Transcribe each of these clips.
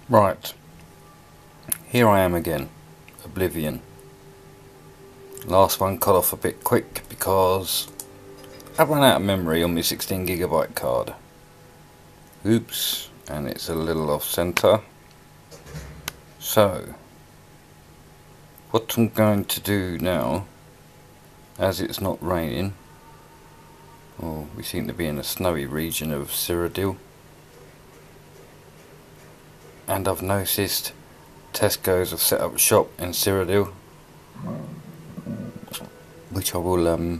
Right, here I am again, Oblivion. Last one cut off a bit quick because I ran out of memory on my 16GB card. Oops, and it's a little off centre. So, what I'm going to do now, as it's not raining, or we seem to be in a snowy region of Cyrodiil, and I've noticed Tesco's have set up shop in Cyrodiil, which I will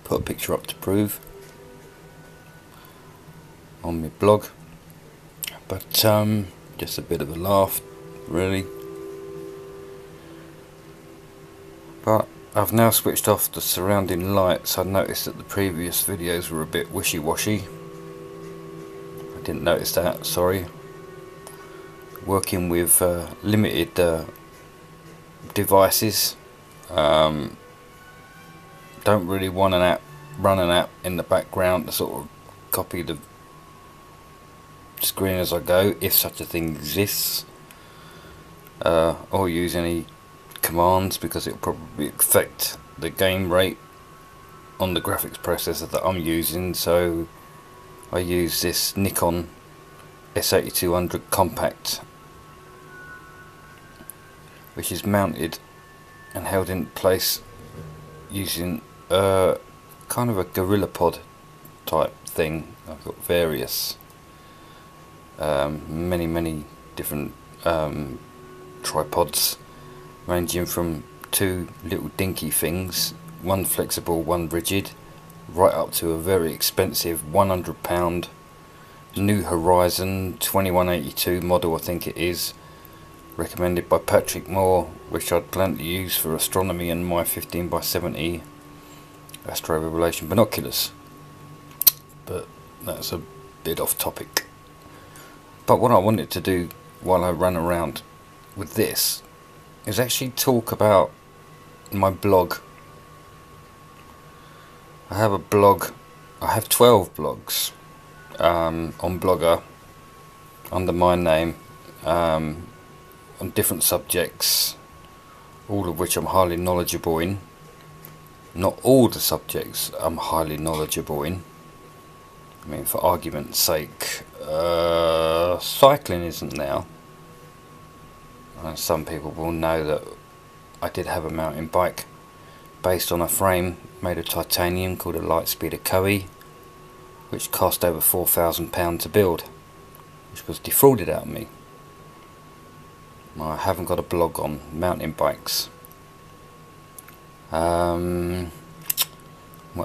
put a picture up to prove on my blog, but just a bit of a laugh really. But I've now switched off the surrounding lights. I noticed that the previous videos were a bit wishy-washy. I didn't notice that, sorry. Working with limited devices. Don't really want run an app in the background to sort of copy the screen as I go, if such a thing exists, or use any commands, because it'll probably affect the game rate on the graphics processor that I'm using. So I use this Nikon S8200 compact, which is mounted and held in place using kind of a gorilla pod type thing. I've got various many different tripods, ranging from two little dinky things, one flexible, one rigid, right up to a very expensive £100 New Horizon 2182 model, I think it is, recommended by Patrick Moore, which I'd plan to use for astronomy and my 15x70 astro revelation binoculars. But that's a bit off topic. But what I wanted to do while I ran around with this is actually talk about my blog. I have a blog. I have 12 blogs on Blogger under my name, on different subjects, all of which I'm highly knowledgeable in. Not all the subjects I'm highly knowledgeable in. I mean, for argument's sake, cycling isn't now. Some people will know that I did have a mountain bike based on a frame made of titanium called a Lightspeeder Coe, which cost over £4,000 to build, which was defrauded out of me. I haven't got a blog on mountain bikes. What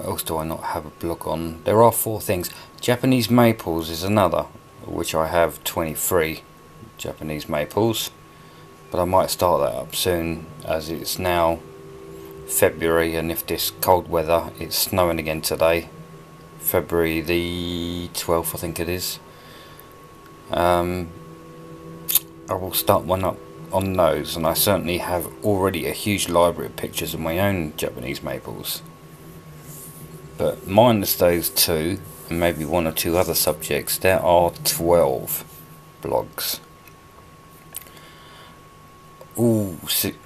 else do I not have a blog on? There are 4 things. Japanese maples is another, which I have 23 Japanese maples, but I might start that up soon, as it's now February, and if this cold weather, it's snowing again today, February the 12th I think it is. I will start one up on those, and I certainly have already a huge library of pictures of my own Japanese maples. But minus those 2, and maybe 1 or 2 other subjects, there are 12 blogs. All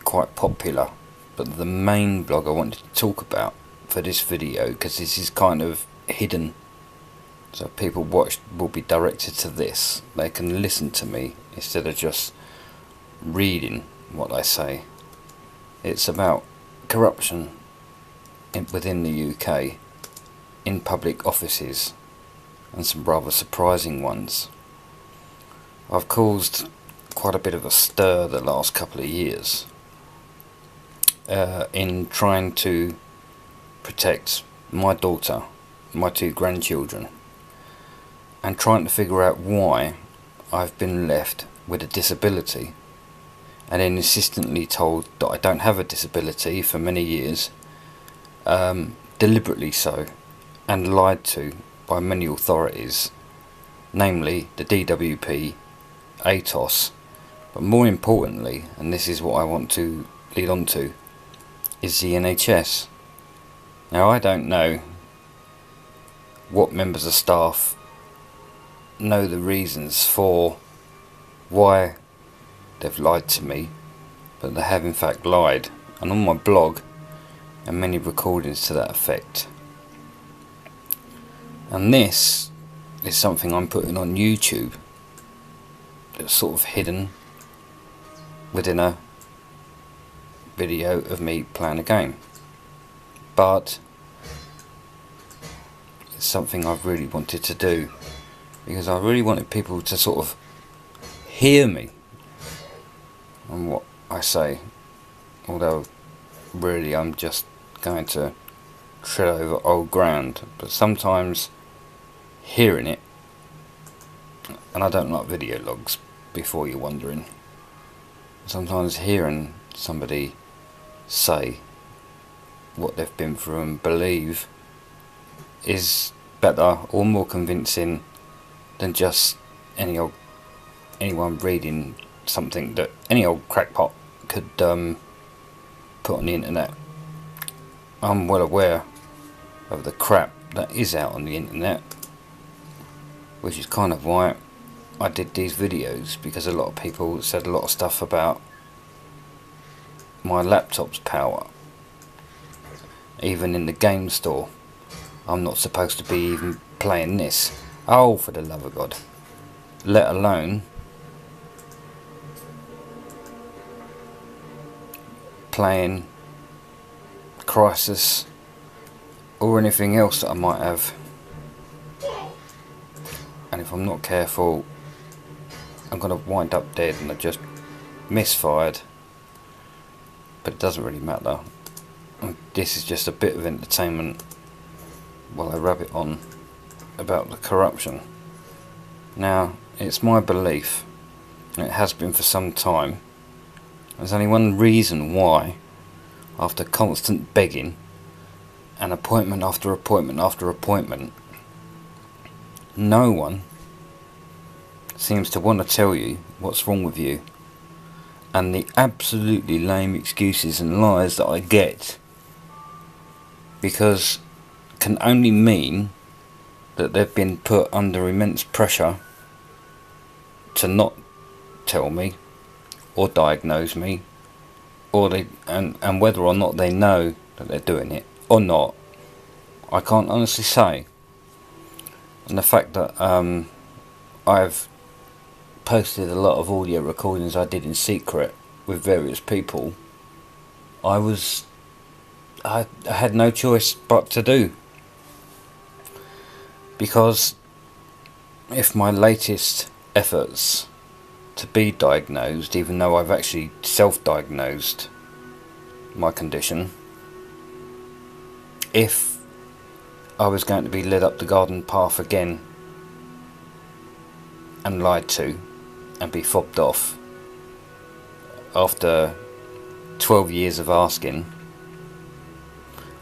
quite popular, but the main blog I wanted to talk about for this video, because this is kind of hidden, so if people watch will be directed to this. They can listen to me instead of just reading what I say. It's about corruption within the UK in public offices, and some rather surprising ones. I've caused quite a bit of a stir the last couple of years in trying to protect my daughter, my 2 grandchildren, and trying to figure out why I've been left with a disability, and then insistently told that I don't have a disability for many years, deliberately so, and lied to by many authorities, namely the DWP, ATOS, but more importantly, and this is what I want to lead on to, is the NHS. Now, I don't know what members of staff know the reasons for why they've lied to me, but they have in fact lied, and on my blog and many recordings to that effect. And this is something I'm putting on YouTube that's sort of hidden within a video of me playing a game, but it's something I've really wanted to do because I really wanted people to sort of hear me and what I say, although really I'm just going to tread over old ground. But sometimes hearing it, and I don't like video logs, before you're wondering, sometimes hearing somebody say what they've been through and believe is better or more convincing than just anyone reading something that any old crackpot could put on the internet. I'm well aware of the crap that is out on the internet, which is kind of why I did these videos, because a lot of people said a lot of stuff about my laptop's power. Even in the game store, I'm not supposed to be even playing this. Oh, for the love of God. Let alone playing Crisis or anything else that I might have. And if I'm not careful, I'm going to wind up dead and I just misfired. But it doesn't really matter. This is just a bit of entertainment while I rub it on about the corruption. Now, it's my belief, and it has been for some time, there's only one reason why, after constant begging and appointment after appointment after appointment, no one seems to want to tell you what's wrong with you. And the absolutely lame excuses and lies that I get, because can only mean that they've been put under immense pressure to not tell me or diagnose me, or and whether or not they know that they're doing it or not, I can't honestly say. And the fact that I've posted a lot of audio recordings I did in secret with various people, I had no choice but to do, because if my latest efforts to be diagnosed, even though I've actually self-diagnosed my condition, if I was going to be led up the garden path again and lied to and be fobbed off after 12 years of asking,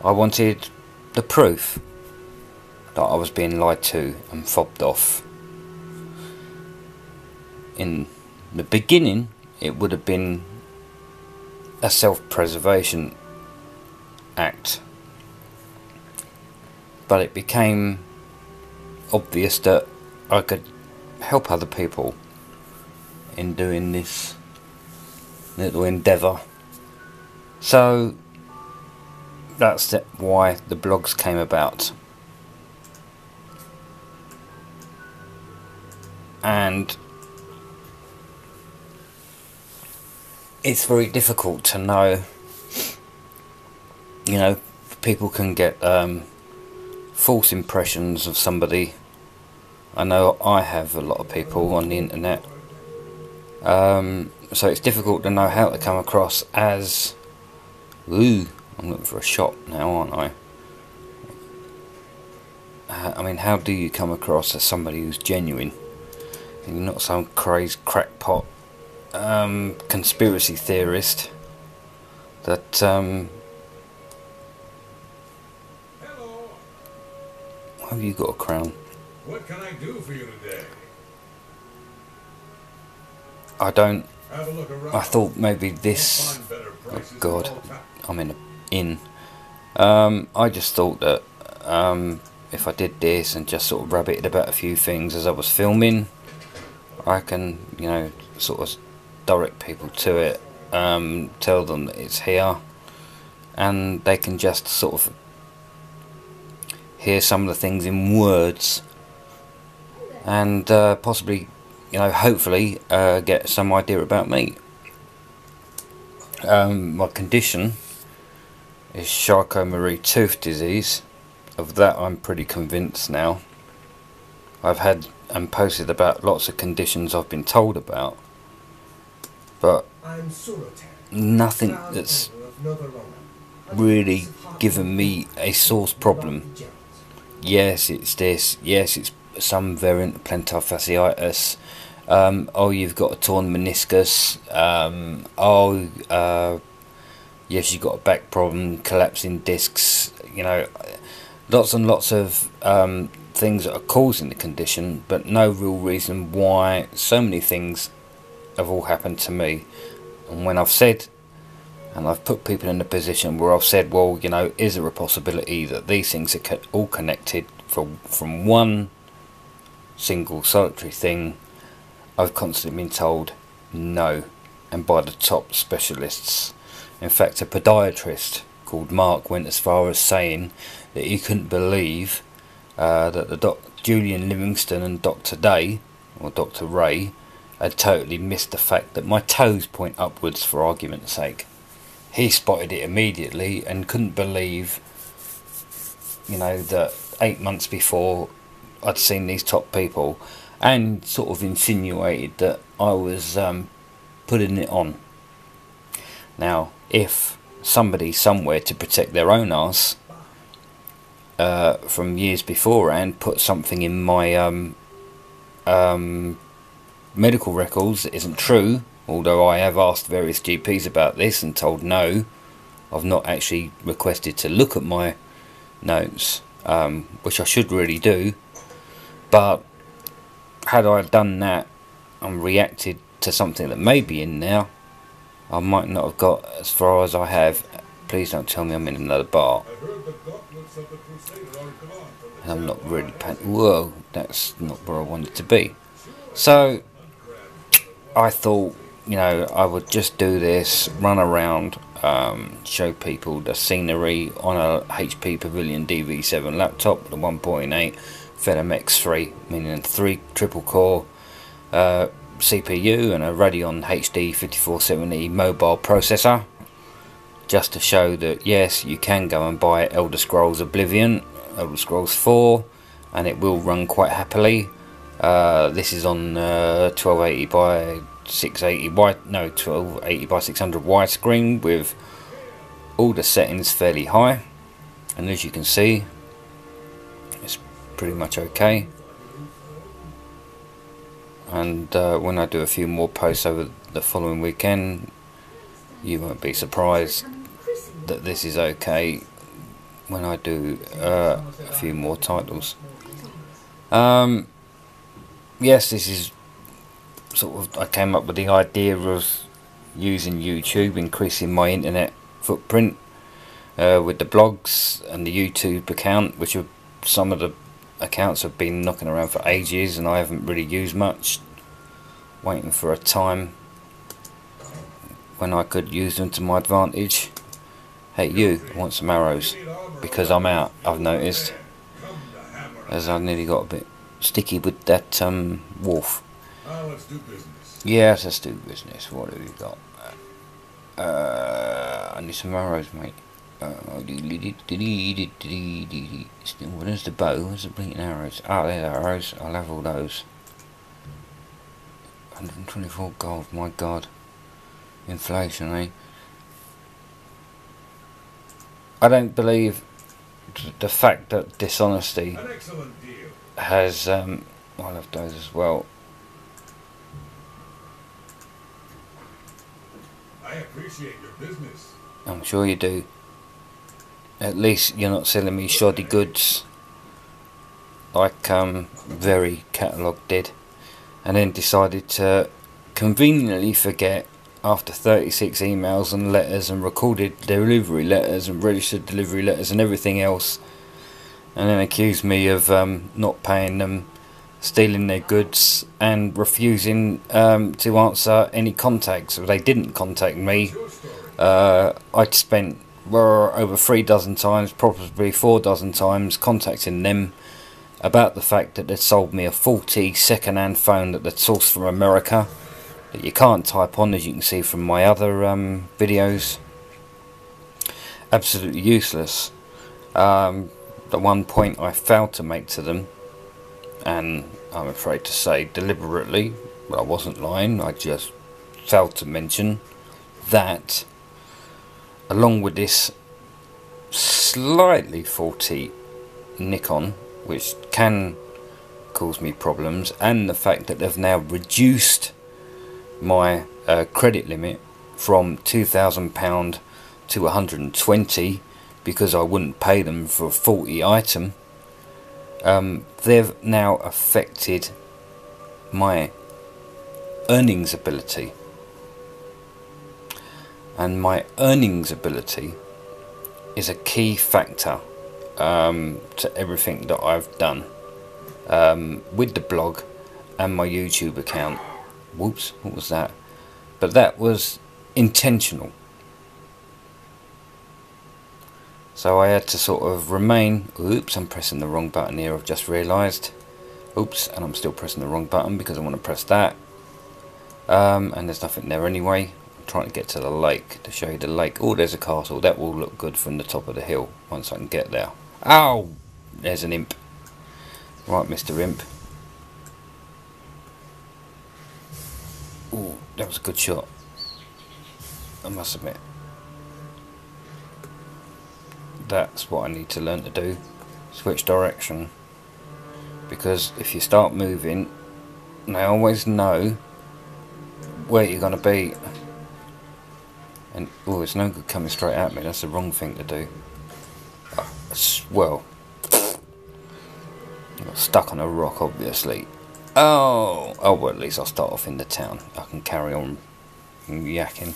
I wanted the proof that I was being lied to and fobbed off. In the beginning, it would have been a self-preservation act, but it became obvious that I could help other people in doing this little endeavour. So that's why the blogs came about. And it's very difficult to know, you know, people can get false impressions of somebody. I know I have a lot of people on the internet, so it's difficult to know how to come across as, ooh, I'm looking for a shop now, aren't I? I mean, how do you come across as somebody who's genuine and you're not some crazed crackpot conspiracy theorist that Hello. why have you got a crown? What can I do for you today? I don't. Have a look around. I thought maybe this. Find better Oh prices God, all time. I'm in an inn. I just thought that if I did this and just sort of rabbited about a few things as I was filming, I can, you know, sort of direct people to it, tell them that it's here, and they can just sort of hear some of the things in words, and possibly, you know, hopefully get some idea about me. My condition is Charcot-Marie tooth disease. Of that I'm pretty convinced now. I've had and posted about lots of conditions I've been told about, but nothing that's really given me a source problem. Yes, it's this. Yes, it's some variant of plantar fasciitis. Oh, you've got a torn meniscus. Yes, you've got a back problem, collapsing discs. You know, lots and lots of things that are causing the condition, but no real reason why so many things have all happened to me. And when I've said, and I've put people in a position where I've said, well, you know, is there a possibility that these things are all connected from one single solitary thing, I've constantly been told no, and by the top specialists. In fact, a podiatrist called Mark went as far as saying that he couldn't believe that the Julian Livingston and Dr. Day, or Dr. Ray, had totally missed the fact that my toes point upwards, for argument's sake. He spotted it immediately and couldn't believe, you know, that 8 months before I'd seen these top people, and sort of insinuated that I was putting it on. Now, if somebody somewhere, to protect their own arse from years beforehand, put something in my medical records that isn't true, although I have asked various GPs about this and told no, I've not actually requested to look at my notes, which I should really do. But had I done that and reacted to something that may be in there, I might not have got as far as I have. Please don't tell me I'm in another bar. And I'm not really whoa, that's not where I wanted to be. So I thought, you know, I would just do this, run around, show people the scenery on a HP Pavilion DV7 laptop with a 1.8 Phenom X3, meaning 3 triple core CPU and a Radeon HD 5470 mobile processor, just to show that yes, you can go and buy Elder Scrolls Oblivion, Elder Scrolls 4, and it will run quite happily. This is on 1280 by 680 1280 by 600 widescreen with all the settings fairly high, and as you can see, it's pretty much okay. And when I do a few more posts over the following weekend, you won't be surprised that this is okay when I do a few more titles. Yes, this is sort of, I came up with the idea of using YouTube, increasing my internet footprint with the blogs and the YouTube account, which are some of the accounts have been knocking around for ages and I haven't really used much, waiting for a time when I could use them to my advantage. Hey you, I want some arrows, because I'm out, I've noticed, as I nearly got a bit sticky with that wolf. Let's do business. Yes, let's do business. What have you got? I need some arrows, mate. Where's the bow? Where's the blinking arrows? Ah, there are arrows. I'll have all those. 124 gold, my god. Inflation, eh? I don't believe the fact that dishonesty has, I'll have those as well. I appreciate your business. I'm sure you do. At least you're not selling me shoddy goods like Very Catalogue did, and then decided to conveniently forget after 36 emails and letters and recorded delivery letters and registered delivery letters and everything else, and then accused me of not paying them stealing their goods and refusing to answer any contacts. If they didn't contact me, I'd spent over 3 dozen times, probably 4 dozen times, contacting them about the fact that they'd sold me a faulty second-hand phone that they'd sourced from America, that you can't type on, as you can see from my other videos. Absolutely useless. The one point I failed to make to them, and I'm afraid to say deliberately, but I wasn't lying, I just failed to mention that along with this slightly faulty Nikon, which can cause me problems, and the fact that they've now reduced my credit limit from £2,000 to 120 because I wouldn't pay them for a faulty item, they've now affected my earnings ability. And my earnings ability is a key factor to everything that I've done with the blog and my YouTube account. Whoops, what was that? But that was intentional. So I had to sort of remain. Oops, I'm pressing the wrong button here, I've just realised. Oops, and I'm still pressing the wrong button because I want to press that. And there's nothing there anyway. I'm trying to get to the lake to show you the lake. Oh, there's a castle. That will look good from the top of the hill once I can get there. Ow! There's an imp. Right, Mr. Imp. Ooh, that was a good shot, I must admit. That's what I need to learn to do. Switch direction. Because if you start moving, they always know where you're going to be. And oh, it's no good coming straight at me. That's the wrong thing to do. Well, I got stuck on a rock, obviously. Oh, well, at least I'll start off in the town. I can carry on yakking.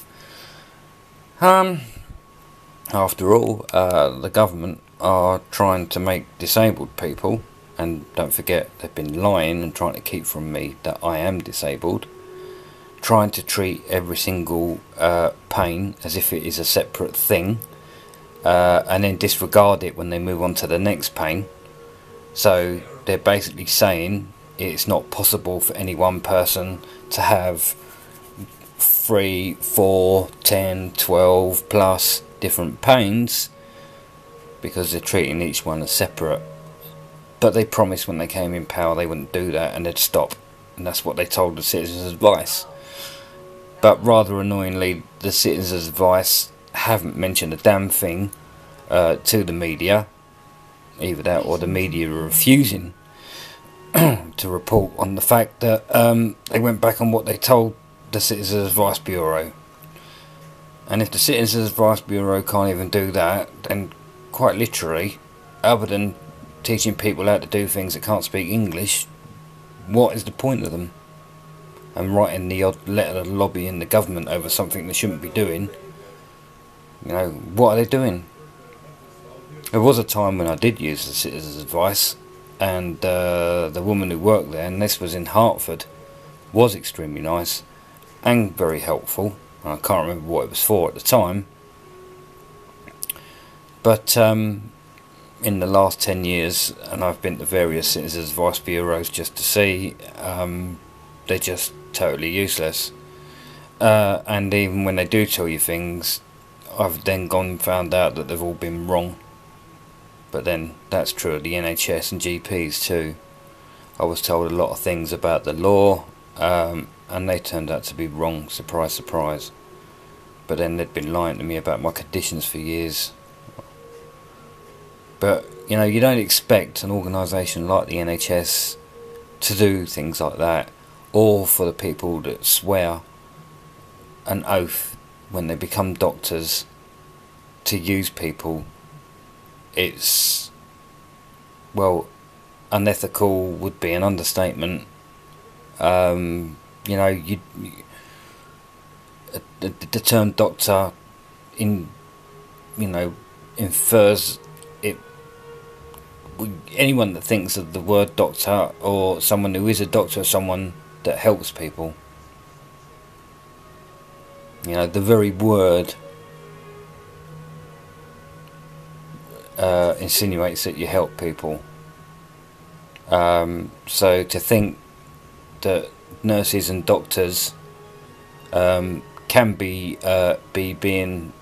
After all, the government are trying to make disabled people, and don't forget they've been lying and trying to keep from me that I am disabled, trying to treat every single pain as if it is a separate thing, and then disregard it when they move on to the next pain. So they're basically saying it's not possible for any one person to have 3, 4, 10, 12 plus different pains, because they're treating each one as separate. But they promised when they came in power they wouldn't do that and they'd stop, and that's what they told the Citizens' Advice. But rather annoyingly, the Citizens' Advice haven't mentioned a damn thing to the media. Either that or the media are refusing to report on the fact that they went back on what they told the Citizens' Advice Bureau. And if the Citizens' Advice Bureau can't even do that, then quite literally, other than teaching people how to do things that can't speak English, what is the point of them? And writing the odd letter lobbying the government over something they shouldn't be doing. You know, what are they doing? There was a time when I did use the Citizens' Advice, and the woman who worked there, and this was in Hartford, was extremely nice and very helpful. I can't remember what it was for at the time, but in the last 10 years, and I've been to various Citizens' Advice bureaus just to see, they're just totally useless. And even when they do tell you things, I've then gone and found out that they've all been wrong. But then that's true of the NHS and GPs too. I was told a lot of things about the law, and they turned out to be wrong. Surprise, surprise. But then they'd been lying to me about my conditions for years. But you know, you don't expect an organisation like the NHS to do things like that, or for the people that swear an oath when they become doctors to use people. It's, well, unethical would be an understatement. You know, the term doctor infers it anyone that thinks of the word doctor, or someone who is a doctor, someone that helps people, you know, the very word insinuates that you help people. So to think that nurses and doctors can be being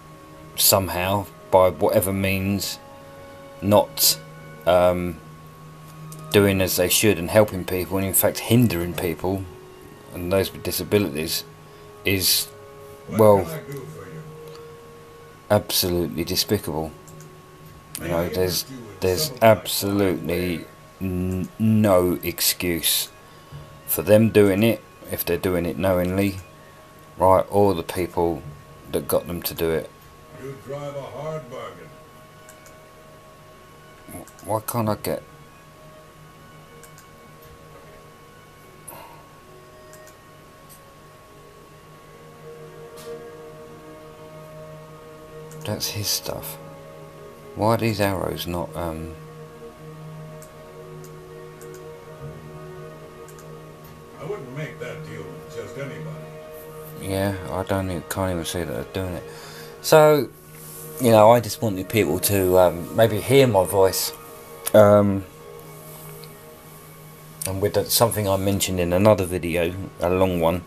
somehow, by whatever means, not doing as they should and helping people, and in fact hindering people and those with disabilities, is, well, absolutely despicable. You know, there's absolutely no excuse for them doing it, if they're doing it knowingly, right, or the people that got them to do it. You drive a hard bargain. Why can't I get... That's his stuff. Why are these arrows not I wouldn't make that deal with just anybody. Yeah, can't even see that they're doing it. So, you know, I just wanted people to maybe hear my voice. And with that, something I mentioned in another video, a long one,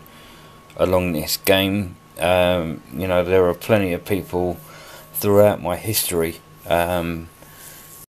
along this game, you know, there are plenty of people throughout my history